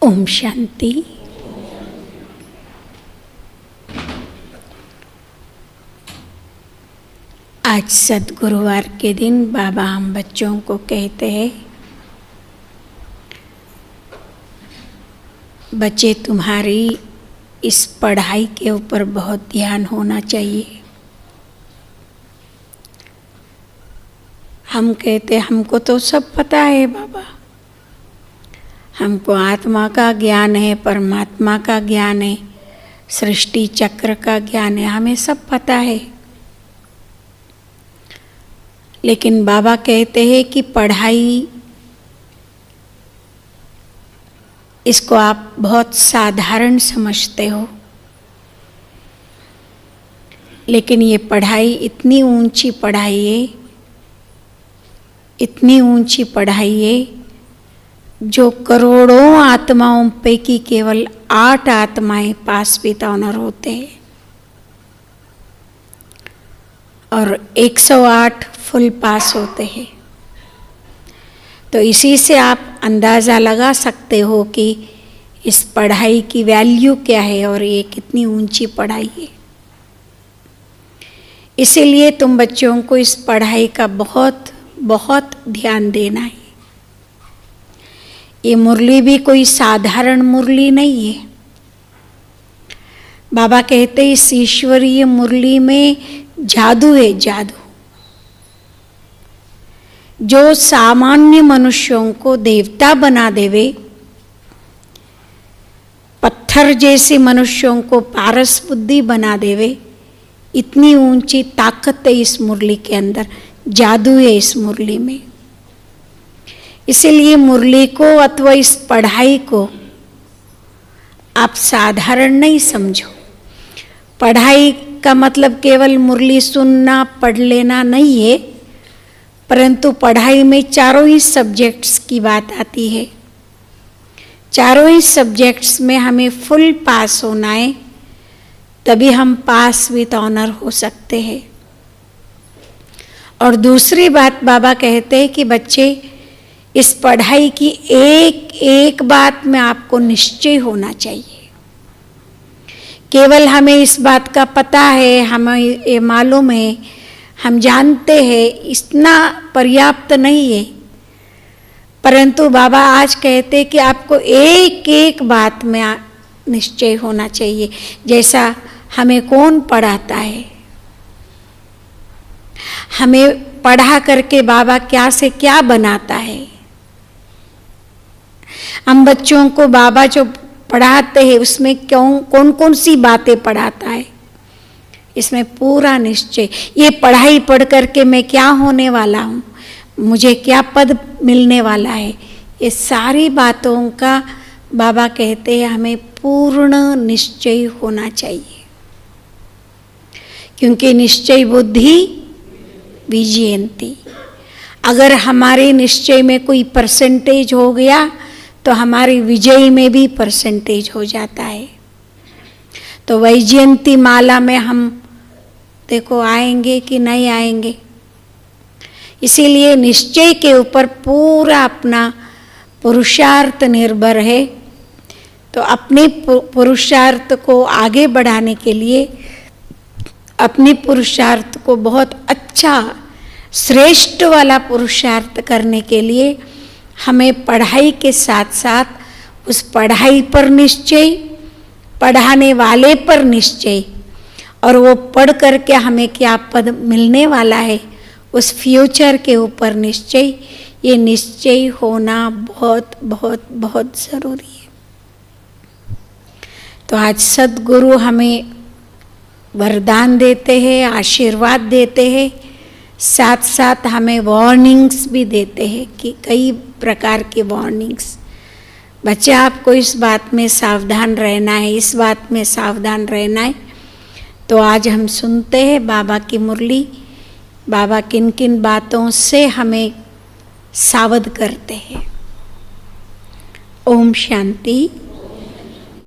ओम शांति। आज सद्गुरुवार के दिन बाबा हम बच्चों को कहते हैं, बच्चे तुम्हारी इस पढ़ाई के ऊपर बहुत ध्यान होना चाहिए। हम कहते हमको तो सब पता है बाबा, हमको आत्मा का ज्ञान है, परमात्मा का ज्ञान है, सृष्टि चक्र का ज्ञान है, हमें सब पता है। लेकिन बाबा कहते हैं कि पढ़ाई, इसको आप बहुत साधारण समझते हो, लेकिन ये पढ़ाई इतनी ऊंची पढ़ाई है, इतनी ऊंची पढ़ाई है जो करोड़ों आत्माओं पैकी केवल 8 आत्माएं पास विद ऑनर होते हैं और 108 फुल पास होते हैं। तो इसी से आप अंदाज़ा लगा सकते हो कि इस पढ़ाई की वैल्यू क्या है और ये कितनी ऊंची पढ़ाई है। इसीलिए तुम बच्चों को इस पढ़ाई का बहुत बहुत ध्यान देना है। ये मुरली भी कोई साधारण मुरली नहीं है। बाबा कहते इस ईश्वरीय मुरली में जादू है, जादू जो सामान्य मनुष्यों को देवता बना देवे, पत्थर जैसे मनुष्यों को पारस बुद्धि बना देवे, इतनी ऊंची ताकत है इस मुरली के अंदर, जादू है इस मुरली में। इसीलिए मुरली को अथवा इस पढ़ाई को आप साधारण नहीं समझो। पढ़ाई का मतलब केवल मुरली सुनना, पढ़ लेना नहीं है, परंतु पढ़ाई में चारों ही सब्जेक्ट्स की बात आती है। चारों ही सब्जेक्ट्स में हमें फुल पास होना है, तभी हम पास विद ऑनर हो सकते हैं। और दूसरी बात बाबा कहते हैं कि बच्चे, इस पढ़ाई की एक एक बात में आपको निश्चय होना चाहिए। केवल हमें इस बात का पता है, हमें ये मालूम है, हम जानते हैं, इतना पर्याप्त नहीं है। परंतु बाबा आज कहते हैं कि आपको एक एक बात में निश्चय होना चाहिए। जैसा हमें कौन पढ़ाता है, हमें पढ़ा करके बाबा क्या से क्या बनाता है। हम बच्चों को बाबा जो पढ़ाते हैं उसमें कौन कौन सी बातें पढ़ाता है, इसमें पूरा निश्चय। ये पढ़ाई पढ़ करके मैं क्या होने वाला हूँ, मुझे क्या पद मिलने वाला है, ये सारी बातों का बाबा कहते हैं हमें पूर्ण निश्चय होना चाहिए। क्योंकि निश्चय बुद्धि विजयंती। अगर हमारे निश्चय में कोई परसेंटेज हो गया तो हमारी विजय में भी परसेंटेज हो जाता है। तो वैजयंती माला में हम देखो आएंगे कि नहीं आएंगे। इसीलिए निश्चय के ऊपर पूरा अपना पुरुषार्थ निर्भर है। तो अपने पुरुषार्थ को आगे बढ़ाने के लिए, अपने पुरुषार्थ को बहुत अच्छा श्रेष्ठ वाला पुरुषार्थ करने के लिए हमें पढ़ाई के साथ साथ उस पढ़ाई पर निश्चय, पढ़ाने वाले पर निश्चय, और वो पढ़ करके हमें क्या पद मिलने वाला है उस फ्यूचर के ऊपर निश्चय, ये निश्चय होना बहुत बहुत बहुत ज़रूरी है। तो आज सद्गुरु हमें वरदान देते हैं, आशीर्वाद देते हैं, साथ साथ हमें वार्निंग्स भी देते हैं कि कई प्रकार की वार्निंग्स। बच्चे आपको इस बात में सावधान रहना है, इस बात में सावधान रहना है। तो आज हम सुनते हैं बाबा की मुरली, बाबा किन किन बातों से हमें सावध करते हैं। ओम शांति।